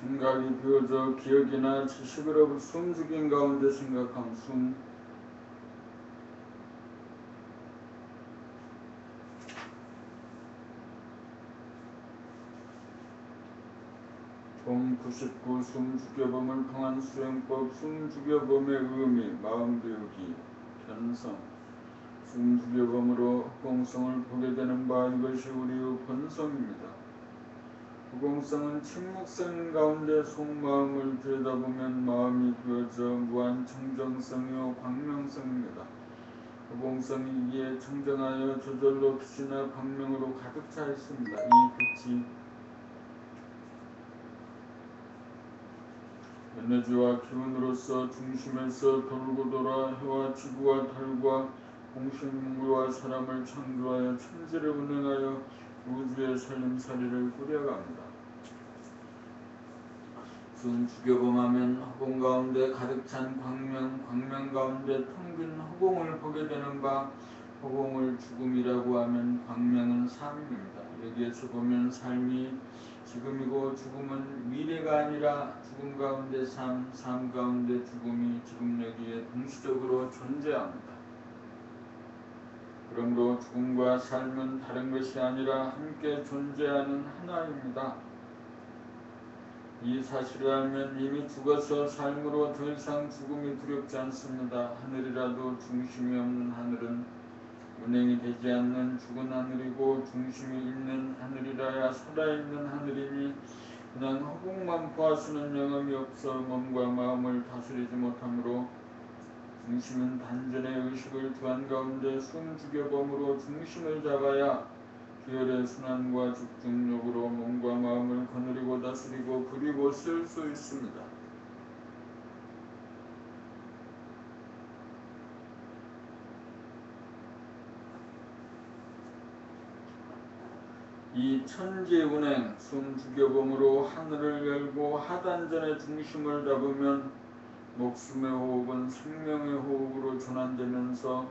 생각이 비워져 기억이나 지식으로 숨죽인 가운데 생각함. 숨 봄 99 숨죽여봄을 통한 수행법. 숨죽여봄의 의미 마음 비우기 견성. 숨죽여봄으로 허공성을 보게 되는 바 이것이 우리의 본성입니다. 허공성은 침묵성 가운데 속마음을 들여다보면 마음이 비워져 무한 청정성이요 광명성입니다. 허공성이기에 청정하여 저절로 빛이나 광명으로 가득 차 있습니다. 이 빛이 에너지와 기운으로서 중심에서 돌고 돌아 해와 지구와 달과 공식물과 사람을 창조하여 천지를 운행하여 우주의 살림살이를 꾸려갑니다. 숨 죽여봄하면 허공 가운데 가득 찬 광명, 광명 가운데 텅 빈 허공을 보게 되는 바, 허공을 죽음이라고 하면 광명은 삶입니다. 여기에서 보면 삶이 지금이고 죽음은 미래가 아니라 죽음 가운데 삶, 삶 가운데 죽음이 지금 여기에 동시적으로 존재합니다. 그러므로 죽음과 삶은 다른 것이 아니라 함께 존재하는 하나입니다. 이 사실을 알면 이미 죽어서 삶으로 더 이상 죽음이 두렵지 않습니다. 하늘이라도 중심이 없는 하늘은 운행이 되지 않는 죽은 하늘이고, 중심이 있는 하늘이라야 살아있는 하늘이니 그냥 허공만 보아서는 영험이 없어 몸과 마음을 다스리지 못하므로 중심은 단전의 의식을 두한 가운데 숨죽여봄으로 중심을 잡아야 기혈의 순환과 집중력으로 몸과 마음을 거느리고 다스리고 부리고 쓸 수 있습니다. 이 천지운행 숨죽여봄으로 하늘을 열고 하단전의 중심을 잡으면 목숨의 호흡은 생명의 호흡으로 전환되면서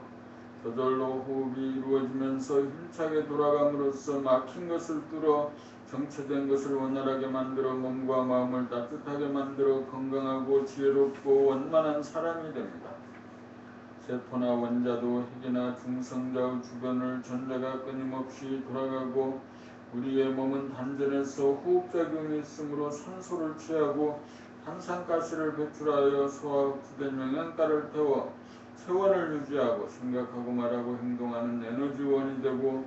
저절로 호흡이 이루어지면서 힘차게 돌아감으로써 막힌 것을 뚫어 정체된 것을 원활하게 만들어 몸과 마음을 따뜻하게 만들어 건강하고 지혜롭고 원만한 사람이 됩니다. 세포나 원자도 핵이나 중성자의 주변을 전자가 끊임없이 돌아가고 우리의 몸은 단전에서 호흡작용이 있으므로 산소를 취하고 탄산가스를 배출하여 소화흡수된 영양가를 태워 체온을 유지하고 생각하고 말하고 행동하는 에너지원이 되고,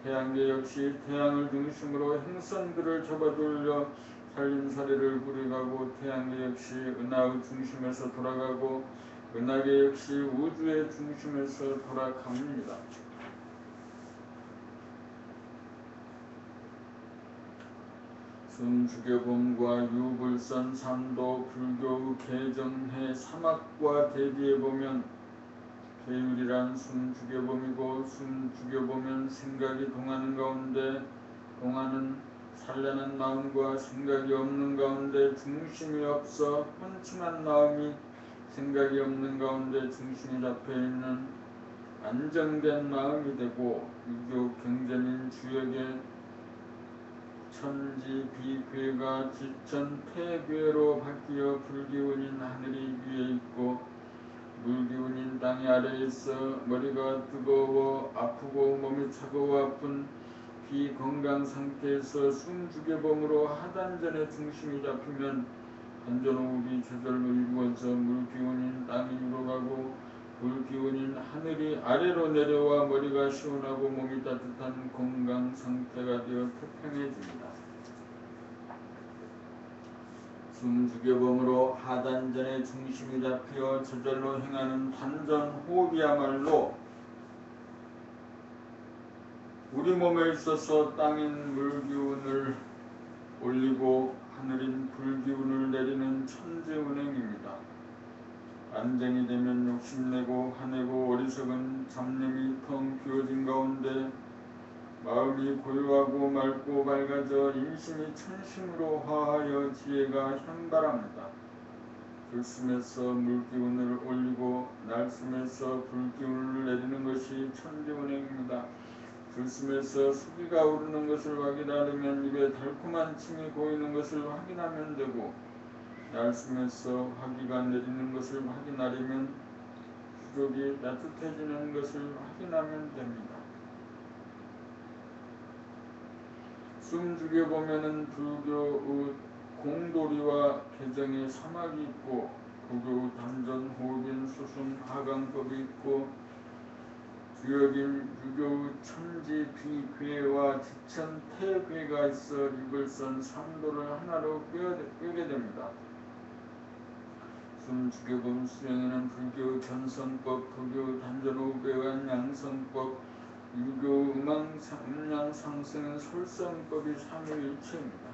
태양계 역시 태양을 중심으로 행성들을 잡아돌려 살림살이를 꾸려가고, 태양계 역시 은하의 중심에서 돌아가고 은하계 역시 우주의 중심에서 돌아갑니다. 숨죽여봄과 유불선 삼도 불교의 개정해 사막과 대비해 보면 계율이란 숨죽여봄이고, 숨죽여보면 생각이 동하는 가운데 동하는 산란한 마음과 생각이 없는 가운데 중심이 없어 혼침한 마음이 생각이 없는 가운데 중심이 잡혀있는 안정된 마음이 되고, 유교 경전인 주역의 천지 비괴가 지천 폐괴로 바뀌어 불기운인 하늘이 위에 있고 물기운인 땅이 아래에 있어 머리가 뜨거워 아프고 몸이 차가워 아픈 비건강 상태에서 숨죽여봄으로 하단전의 중심이 잡히면 단전호흡이 저절로 이루어져 물기운인 땅이 위로 가고 물기운인 하늘이 아래로 내려와 머리가 시원하고 몸이 따뜻한 건강 상태가 되어 태평해집니다. 숨죽여봄으로 하단전의 중심이 잡혀 저절로 행하는 단전 호흡이야말로 우리 몸에 있어서 땅인 물기운을 올리고 하늘인 불기운을 내리는 천재운행입니다. 안정이 되면 욕심내고 화내고 어리석은 잡념이 텅 비워진 가운데 마음이 고요하고 맑고 밝아져 인심이 천심으로 화하여 지혜가 현발합니다. 들숨에서 물기운을 올리고 날숨에서 불기운을 내리는 것이 천재운행입니다. 들숨에서 수기가 오르는 것을 확인하려면 입에 달콤한 침이 고이는 것을 확인하면 되고, 날숨에서 화기가 내리는 것을 확인하려면 부족이 따뜻해지는 것을 확인하면 됩니다. 숨 죽여보면은 불교의 공도리와 개정의 사막이 있고, 불교의 단전, 호흡인, 수순, 하강법이 있고, 주역인 유교의 천지, 비, 괴와 지천, 태괴가 있어 육을선 삼도를 하나로 꿰게 됩니다. 숨 죽여봄 수행에는 불교의 견성법, 불교의 단전호흡의 양성법, 유교 음양상승은 솔성법이 삼위일체입니다.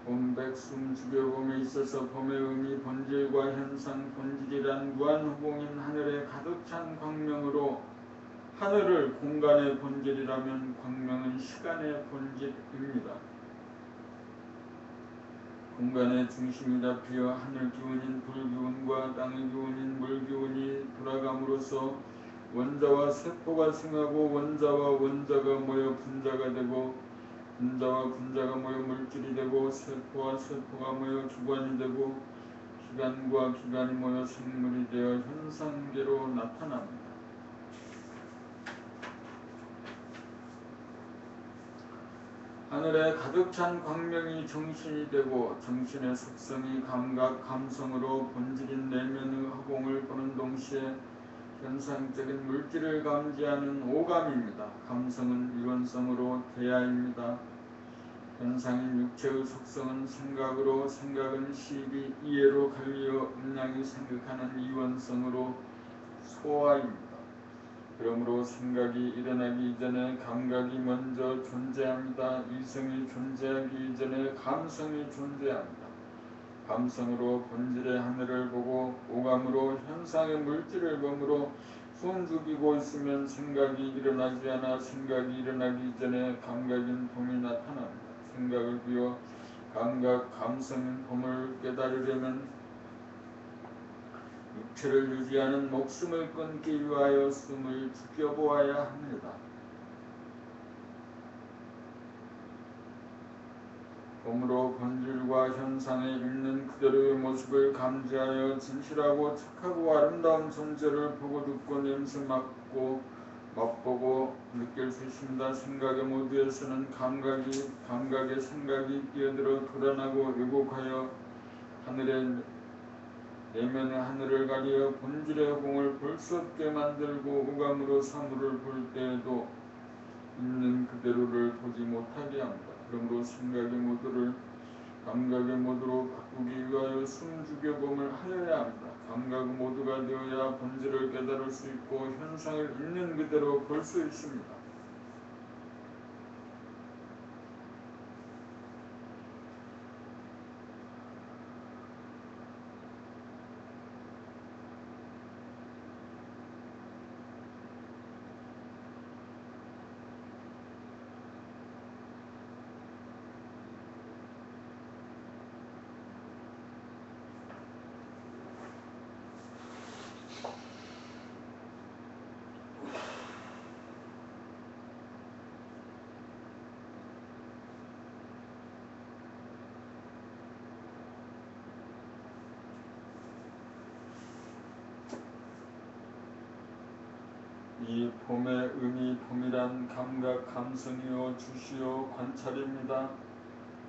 본백 숨 죽여봄에 있어서 봄의 의미 본질과 현상, 본질이란 무한호봉인 하늘에 가득 찬 광명으로, 하늘을 공간의 본질이라면 광명은 시간의 본질입니다. 공간의 중심이 잡히어 하늘 기운인 불기운과 땅의 기운인 물기운이 돌아감으로써 원자와 세포가 생하고, 원자와 원자가 모여 분자가 되고, 분자와 분자가 모여 물질이 되고, 세포와 세포가 모여 기관이 되고, 기관과 기관이 모여 생물이 되어 현상계로 나타납니다. 하늘에 가득 찬 광명이 정신이 되고, 정신의 속성이 감각, 감성으로 본질인 내면의 허공을 보는 동시에 현상적인 물질을 감지하는 오감입니다. 감성은 이원성으로 대야입니다. 현상인 육체의 속성은 생각으로, 생각은 시비, 이해로 갈리어 음양이 생각하는 이원성으로 소화입니다. 그러므로 생각이 일어나기 이전에 감각이 먼저 존재합니다. 이성이 존재하기 이전에 감성이 존재합니다. 감성으로 본질의 하늘을 보고, 오감으로 현상의 물질을 보므로 숨 죽이고 있으면 생각이 일어나지 않아 생각이 일어나기 이전에 감각인 봄이 나타납니다. 생각을 비워 감각, 감성인 봄을 깨달으려면 육체를 유지하는 목숨을 끊기 위하여 숨을 죽여보아야 합니다. 봄으로 본질과 현상에 있는 그대로의 모습을 감지하여 진실하고 착하고 아름다운 존재를 보고 듣고 냄새 맡고 맛보고 느낄 수 있습니다. 생각의 모두에서는 감각의 생각이 끼어들어 드러나고 왜곡하여 하늘의 내면의 하늘을 가리어 본질의 공을 볼 수 없게 만들고, 오감으로 사물을 볼 때에도 있는 그대로를 보지 못하게 합니다. 그러므로 생각의 모두를 감각의 모두로 바꾸기 위하여 숨 죽여봄을 하여야 합니다. 감각의 모두가 되어야 본질을 깨달을 수 있고 현상을 있는 그대로 볼 수 있습니다. 이 봄의 의미, 봄이란 감각, 감성이요 주시요 관찰입니다.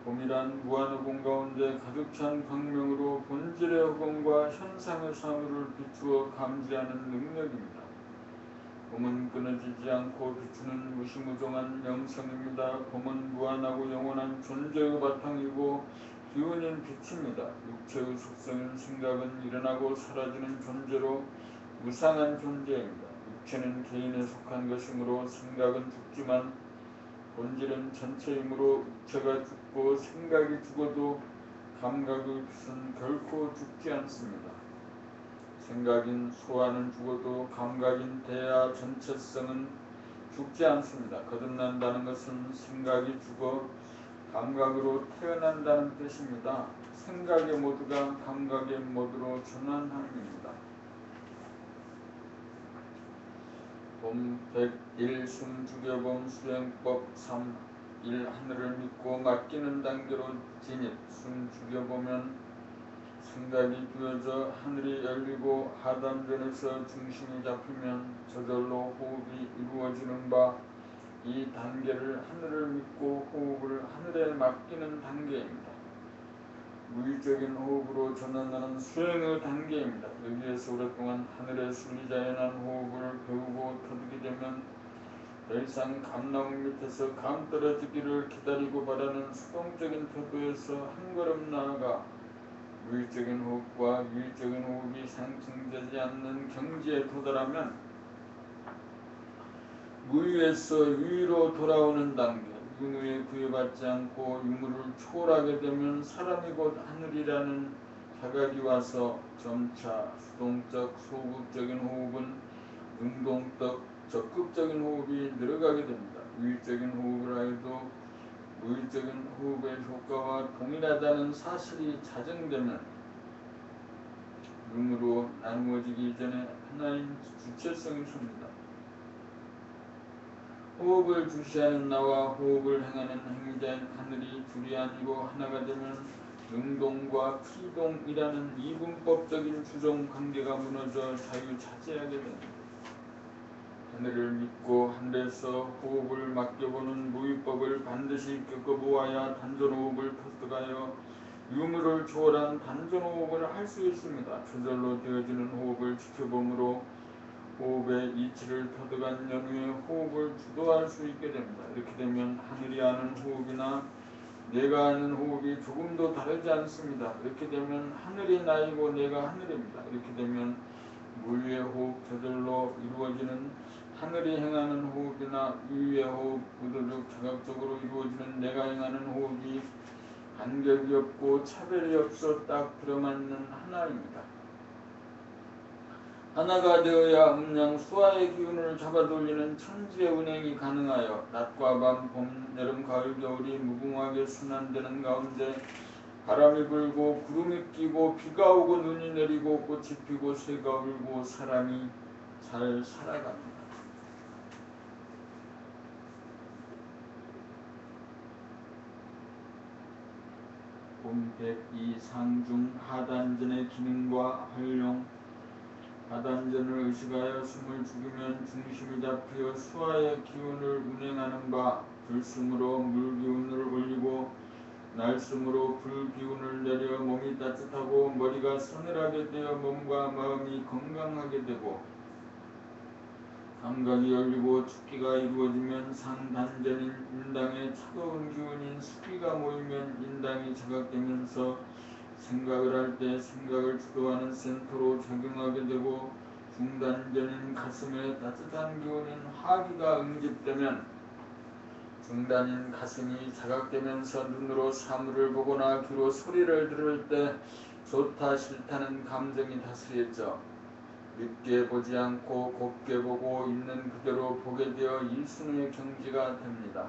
봄이란 무한허공 가운데 가득 찬 광명으로 본질의 허공과 현상의 사물을 비추어 감지하는 능력입니다. 봄은 끊어지지 않고 비추는 무시무종한 영성입니다. 봄은 무한하고 영원한 존재의 바탕이고 기운인 빛입니다. 육체의 속성인 생각은 일어나고 사라지는 존재로 무상한 존재입니다. 육체는 개인에 속한 것이므로 생각은 죽지만 본질은 전체이므로 육체가 죽고 생각이 죽어도 감각의 빛은 결코 죽지 않습니다. 생각인 소화는 죽어도 감각인 대야 전체성은 죽지 않습니다. 거듭난다는 것은 생각이 죽어 감각으로 태어난다는 뜻입니다. 생각의 모두가 감각의 모두로 전환함입니다. 봄 101 숨죽여봄 수행법 3 1 하늘을 믿고 맡기는 단계로 진입. 숨죽여보면 생각이 띄어져 하늘이 열리고 하단전에서 중심이 잡히면 저절로 호흡이 이루어지는 바, 이 단계를 하늘을 믿고 호흡을 하늘에 맡기는 단계입니다. 무의적인 호흡으로 전환하는 수행의 단계입니다. 여기에서 오랫동안 하늘의 순리자연한 호흡을 배우고 터득이 되면 더 이상 감나무 밑에서 감 떨어지기를 기다리고 바라는 수동적인 태도에서 한 걸음 나아가 무의적인 호흡과 유의적인 호흡이 상충되지 않는 경지에 도달하면 무의에서 유의로 돌아오는 단계, 윤회에 구애받지 않고 유무를 초월하게 되면 사람이 곧 하늘이라는 자각이 와서 점차 수동적 소극적인 호흡은 능동적 적극적인 호흡이 늘어가게 됩니다. 유의적인 호흡을 하여도 무의적인 호흡의 효과와 동일하다는 사실이 자정되면 유무로 나누어지기 전에 하나인 주체성이 섭니다. 호흡을 주시하는 나와 호흡을 행하는 행위자인 하늘이 둘이 아니고 하나가 되면 능동과 피동이라는 이분법적인 주종 관계가 무너져 자유자재하게 됩니다. 하늘을 믿고 하늘에서 호흡을 맡겨보는 무위법을 반드시 겪어보아야 단전호흡을 터득하여 유무를 초월한 단전호흡을 할 수 있습니다. 저절로 되어지는 호흡을 지켜봄으로 호흡의 이치를 터득한 연후에 호흡을 주도할 수 있게 됩니다. 이렇게 되면 하늘이 하는 호흡이나 내가 하는 호흡이 조금도 다르지 않습니다. 이렇게 되면 하늘이 나이고 내가 하늘입니다. 이렇게 되면 무의의 호흡 저절로 이루어지는 하늘이 행하는 호흡이나 유의의 호흡 의도적 자각적으로 이루어지는 내가 행하는 호흡이 간격이 없고 차별이 없어 딱 들어맞는 하나입니다. 하나가 되어야 음양 수화의 기운을 잡아돌리는 천지의 운행이 가능하여 낮과 밤, 봄, 여름, 가을, 겨울이 무궁하게 순환되는 가운데 바람이 불고 구름이 끼고 비가 오고 눈이 내리고 꽃이 피고 새가 울고 사람이 잘 살아갑니다. 봄 102 상중 하단전의 기능과 활용. 하단전을 의식하여 숨을 죽이면 중심이 잡혀 수화의 기운을 운행하는 바, 들숨으로 물기운을 올리고 날숨으로 불기운을 내려 몸이 따뜻하고 머리가 서늘하게 되어 몸과 마음이 건강하게 되고, 감각이 열리고 축기가 이루어지면 상단전인 인당의 차가운 기운인 수기가 모이면 인당이 자각되면서 생각을 할 때 생각을 주도하는 센터로 작용하게 되고, 중단전인 가슴에 따뜻한 기운인 화기가 응집되면 중단인 가슴이 자각되면서 눈으로 사물을 보거나 귀로 소리를 들을 때 좋다 싫다는 감정이 다스렸죠. 늦게 보지 않고 곱게 보고 있는 그대로 보게 되어 일순의 경지가 됩니다.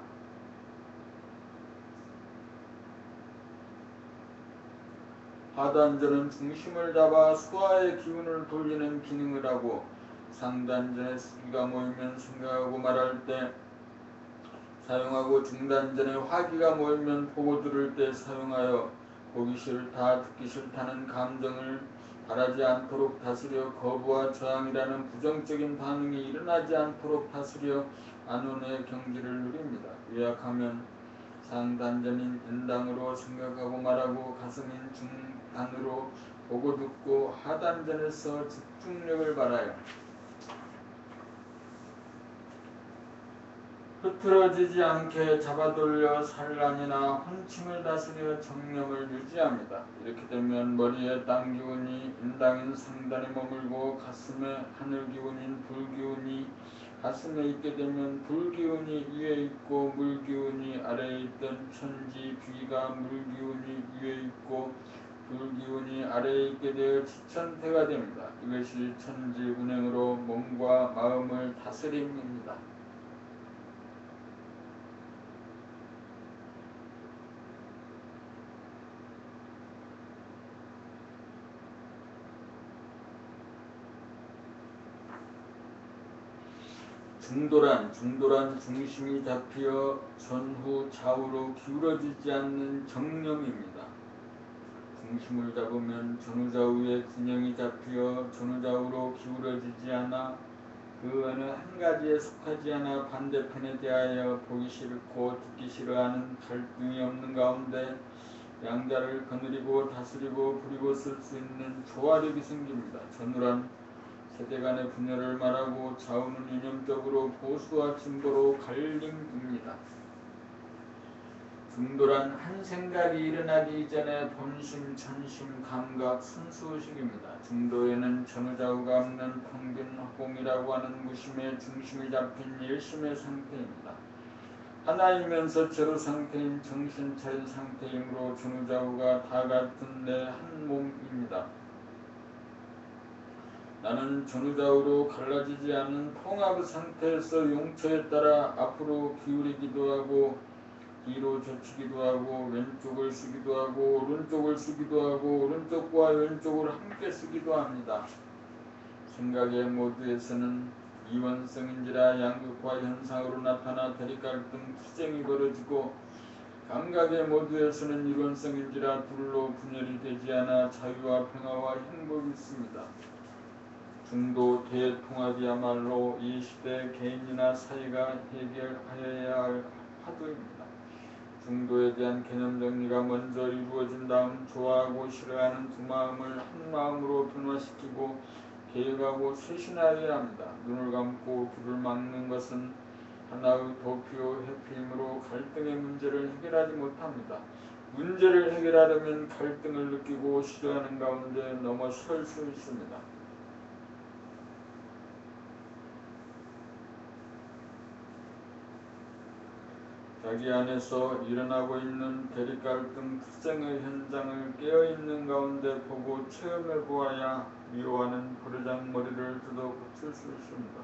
하단전은 중심을 잡아 수화의 기운을 돌리는 기능을 하고, 상단전에 수기가 모이면 생각하고 말할 때 사용하고, 중단전에 화기가 모이면 보고 들을 때 사용하여 보기 싫다 듣기 싫다는 감정을 바라지 않도록 다스려 거부와 저항이라는 부정적인 반응이 일어나지 않도록 다스려 안온의 경지를 누립니다. 요약하면 상단전인 인당으로 생각하고 말하고 가슴인 중단으로 보고 듣고 하단전에서 집중력을 발하여 흐트러지지 않게 잡아돌려 산란이나 혼침을 다스려 정념을 유지합니다. 이렇게 되면 머리에 땅 기운이 인당인 상단에 머물고 가슴에 하늘 기운인 불 기운이 가슴에 있게 되면 불 기운이 위에 있고 물 기운이 아래에 있던 천지 비가 물 기운이 위에 있고 불 기운이 아래에 있게 되어 지천태가 됩니다. 이것이 천지 운행으로 몸과 마음을 다스림입니다. 중도란 중심이 잡히어 전후 좌우로 기울어지지 않는 정념입니다. 중심을 잡으면 전후좌우의 균형이 잡히어 전후좌우로 기울어지지 않아 그 어느 한 가지에 속하지 않아 반대편에 대하여 보기 싫고 듣기 싫어하는 갈등이 없는 가운데 양자를 거느리고 다스리고 부리고 쓸 수 있는 조화력이 생깁니다. 전후란 세대 간의 분열을 말하고 좌우는 이념적으로 보수와 진보로 갈림입니다. 중도란 한 생각이 일어나기 이전에 본심, 전심, 감각, 순수의식입니다. 중도에는 전후좌우가 없는 평균 허공이라고 하는 무심의 중심이 잡힌 일심의 상태입니다. 하나이면서 제로 상태인 정신 차린 상태이므로 전후좌우가 다 같은 내 한 몸입니다. 나는 전후좌우로 갈라지지 않은 통합의 상태에서 용처에 따라 앞으로 기울이기도 하고 뒤로 젖히기도 하고 왼쪽을 쓰기도 하고 오른쪽을 쓰기도 하고 오른쪽과 왼쪽을 함께 쓰기도 합니다. 생각의 모드에서는 이원성인지라 양극화 현상으로 나타나 대립갈등 투쟁이 벌어지고 감각의 모드에서는 이론성인지라 둘로 분열이 되지 않아 자유와 평화와 행복이 있습니다. 중도 대통합이야말로 이 시대 개인이나 사회가 해결하여야 할 화두입니다. 중도에 대한 개념 정리가 먼저 이루어진 다음 좋아하고 싫어하는 두 마음을 한 마음으로 변화시키고 개혁하고 쇄신하여야 합니다. 눈을 감고 귀를 막는 것은 하나의 도피오 회피이므로 갈등의 문제를 해결하지 못합니다. 문제를 해결하려면 갈등을 느끼고 싫어하는 가운데 넘어설 수 있습니다. 자기 안에서 일어나고 있는 대립갈등 투쟁의 현장을 깨어있는 가운데 보고 체험해 보아야 미워하는 버르장머리를 뜯어 고칠 수 있습니다.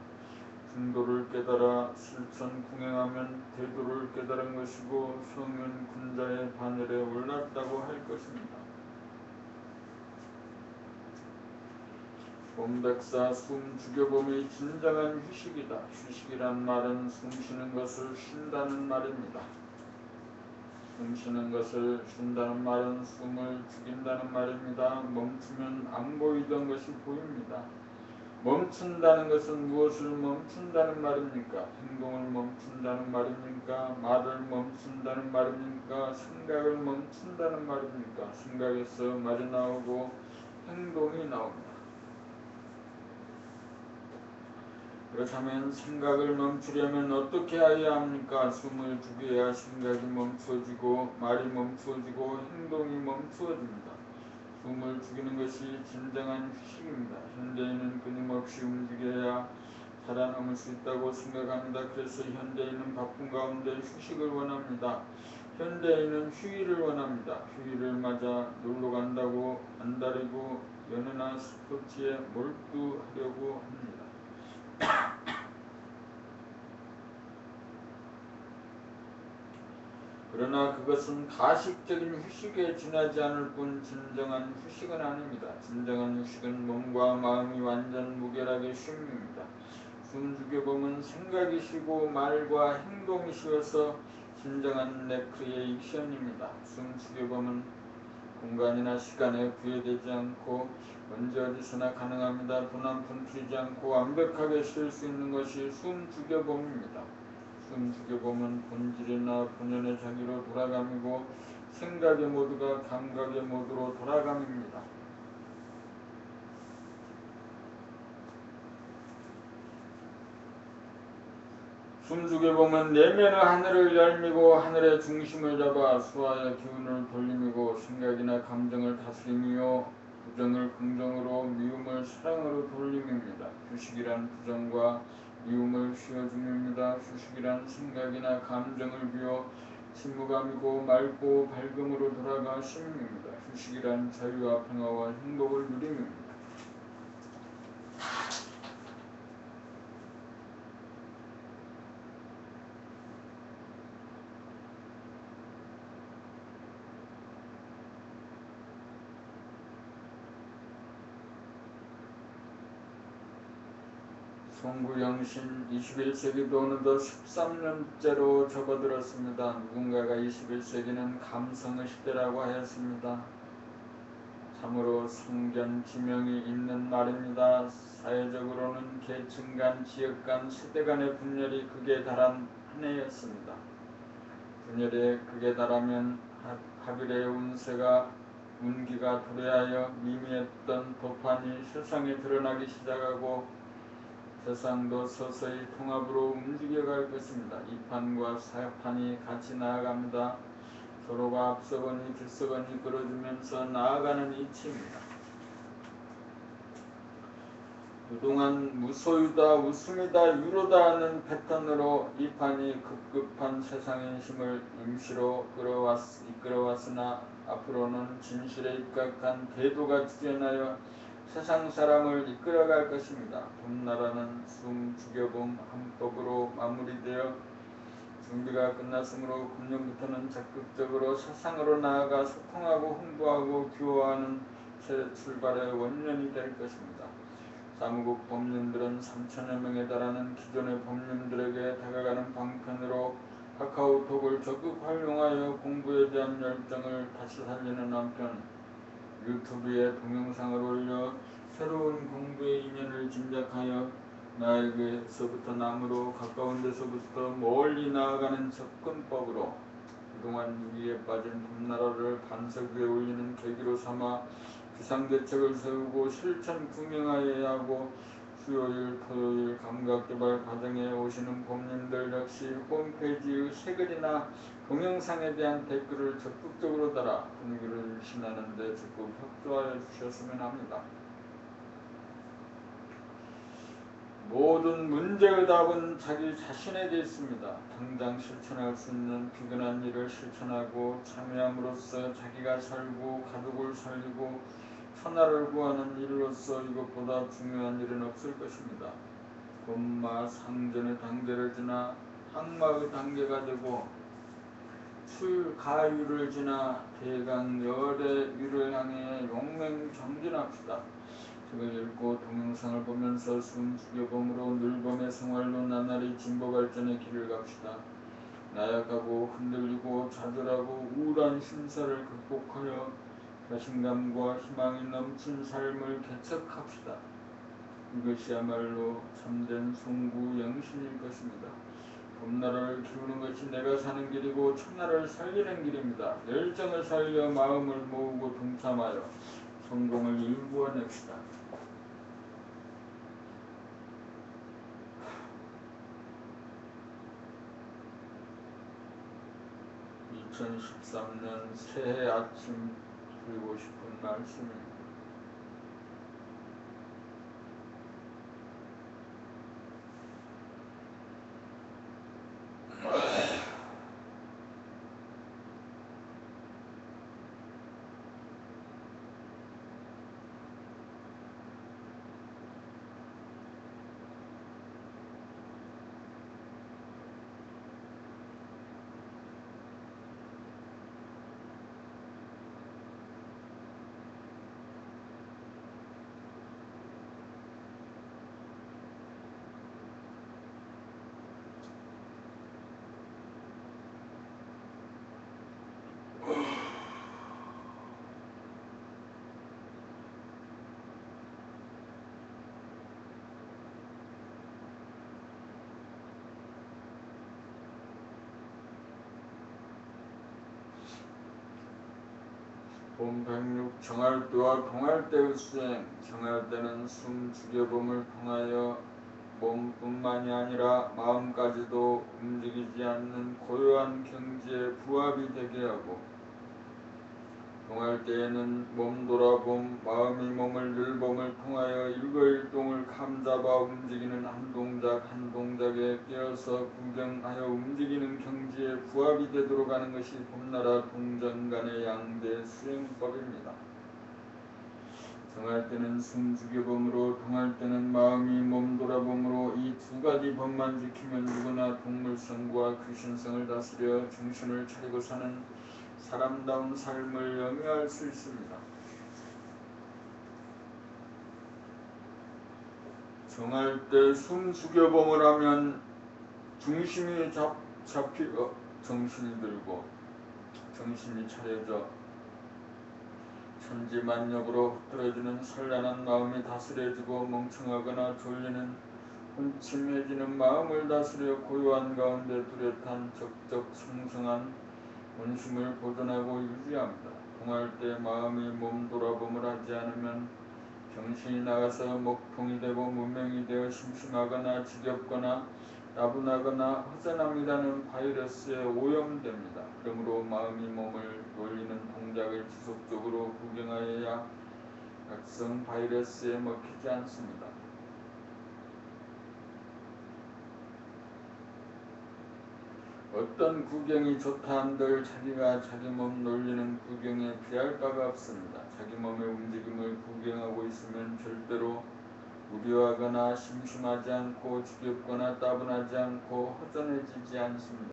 중도를 깨달아 실천 궁행하면 대도를 깨달은 것이고 성은 군자의 바늘에 올랐다고 할 것입니다. 봄백사 숨 죽여봄이 진정한 휴식이다. 휴식이란 말은 숨쉬는 것을 쉰다는 말입니다. 숨쉬는 것을 쉰다는 말은 숨을 죽인다는 말입니다. 멈추면 안 보이던 것이 보입니다. 멈춘다는 것은 무엇을 멈춘다는 말입니까? 행동을 멈춘다는 말입니까? 말을 멈춘다는 말입니까? 생각을 멈춘다는 말입니까? 생각에서 말이 나오고 행동이 나옵니다. 그렇다면 생각을 멈추려면 어떻게 해야 합니까? 숨을 죽여야 생각이 멈추어지고 말이 멈추어지고 행동이 멈추어집니다. 숨을 죽이는 것이 진정한 휴식입니다. 현대인은 끊임없이 움직여야 살아남을 수 있다고 생각합니다. 그래서 현대인은 바쁜 가운데 휴식을 원합니다. 현대인은 휴일을 원합니다. 휴일을 맞아 놀러 간다고 안달이고 연애나 스포츠에 몰두하려고 합니다. 그러나 그것은 가식적인 휴식에 지나지 않을 뿐 진정한 휴식은 아닙니다. 진정한 휴식은 몸과 마음이 완전 무결하게 쉼입니다. 숨 죽여보면 생각이 쉬고 말과 행동이 쉬어서 진정한 레크리에이션입니다. 숨 죽여보면 공간이나 시간에 구애되지 않고 언제 어디서나 가능합니다. 돈 한 푼 들이지 않고 완벽하게 쉴 수 있는 것이 숨 죽여봄입니다. 숨 죽여보면 본질이나 본연의 자기로 돌아감이고 생각의 모두가 감각의 모두로 돌아감입니다. 숨 죽여보면 내면의 하늘을 얄미고 하늘의 중심을 잡아 수화의 기운을 돌림이고 생각이나 감정을 다스림이요 부정을 긍정으로 미움을 사랑으로 돌림입니다. 휴식이란 부정과 미움을 쉬어줌입니다. 휴식이란 생각이나 감정을 비워 침묵함이고 맑고 밝음으로 돌아가 쉼입니다. 휴식이란 자유와 평화와 행복을 누림입니다. 송구영신 21세기도 어느덧 13년째로 접어들었습니다. 누군가가 21세기는 감성의 시대라고 하였습니다. 참으로 성견지명이 있는 말입니다. 사회적으로는 계층 간, 지역 간, 세대 간의 분열이 극에 달한 한 해였습니다. 분열에 극에 달하면 하빌의 운기가 도래하여 미미했던 도판이 세상에 드러나기 시작하고 세상도 서서히 통합으로 움직여갈 것입니다. 이판과 사판이 같이 나아갑니다. 서로가 앞서거니 뒤서거니 끌어주면서 나아가는 이치입니다. 그동안 무소유다, 웃음이다, 유로다 하는 패턴으로 이 판이 급급한 세상의 힘을 임시로 이끌어왔으나 앞으로는 진실에 입각한 대도가 출현하여 세상 사람을 이끌어갈 것입니다. 봄나라는 숨 죽여봄 한법으로 마무리되어 준비가 끝났으므로 금년부터는 적극적으로 세상으로 나아가 소통하고 홍보하고 교화하는 새 출발의 원년이 될 것입니다. 사무국 법륜들은 3천여 명에 달하는 기존의 법륜들에게 다가가는 방편으로 카카오톡을 적극 활용하여 공부에 대한 열정을 다시 살리는 한편 유튜브에 동영상을 올려 새로운 공부의 인연을 짐작하여 나에게서부터 남으로 가까운 데서부터 멀리 나아가는 접근법으로 그동안 위기에 빠진 봄나라를 반석 위에 올리는 계기로 삼아 비상대책을 세우고 실천 구명하여야 하고 수요일, 토요일 감각개발 과정에 오시는 법님들 역시 홈페이지의 새 글이나 동영상에 대한 댓글을 적극적으로 달아 분위기를 신하는 데 적극 협조하여 주셨으면 합니다. 모든 문제의 답은 자기 자신에게 있습니다. 당장 실천할 수 있는 비근한 일을 실천하고 참여함으로써 자기가 살고 가족을 살리고 천하를 구하는 일로서 이것보다 중요한 일은 없을 것입니다. 곰마 상전의 단계를 지나 항마의 단계가 되고 출가유를 지나 대강 열의 유를 향해 용맹정진합시다. 책을 읽고 동영상을 보면서 숨 죽여봄으로 늘봄의 생활로 나날이 진보 발전의 길을 갑시다. 나약하고 흔들리고 좌절하고 우울한 심사를 극복하여 자신감과 희망이 넘친 삶을 개척합시다. 이것이야말로 참된 송구영신일 것입니다. 봄나라를 키우는 것이 내가 사는 길이고 천하를 살리는 길입니다. 열정을 살려 마음을 모으고 동참하여 성공을 일구어냅시다. 2013년 새해 아침 드리고 싶은 말씀입니다. 봄 106 정할때와 동할때의 수행. 정할때는 숨 죽여봄을 통하여 몸뿐만이 아니라 마음까지도 움직이지 않는 고요한 경지에 부합이 되게 하고, 동할때에는 몸 돌아봄, 마음이 몸을 늘봄을 통하여 일거일동을 감잡아 움직이는 한 동작 한 동작에 끼어서 구경하여 움직이는 경지에 부합이 되도록 하는 것이 봄나라 동정간의 양대 수행법입니다. 정할 때는 숨 죽여봄으로, 동할 때는 마음이 몸 돌아봄으로 이 두 가지 법만 지키면 누구나 동물성과 귀신성을 다스려 정신을 차리고 사는 사람다운 삶을 영위할 수 있습니다. 정할 때 숨 죽여봄을 하면 중심이 잡히고 정신이 들고 정신이 차려져 천지만력으로 흐트러지는 선란한 마음이 다스려지고 멍청하거나 졸리는 혼침해지는 마음을 다스려 고요한 가운데 뚜렷한 적적 성성한 본심을 보존하고 유지합니다. 공할 때 마음이 몸 돌아봄을 하지 않으면 정신이 나가서 먹통이 되고 문명이 되어 심심하거나 지겹거나 나분하거나 허전함이라는 바이러스에 오염됩니다. 그러므로 마음이 몸을 놀리는 동작을 지속적으로 구경하여야 악성 바이러스에 먹히지 않습니다. 어떤 구경이 좋다 한들 자기가 자기 몸 놀리는 구경에 피할 바가 없습니다. 자기 몸의 움직임을 구경하고 있으면 절대로 무료하거나 심심하지 않고 지겹거나 따분하지 않고 허전해지지 않습니다.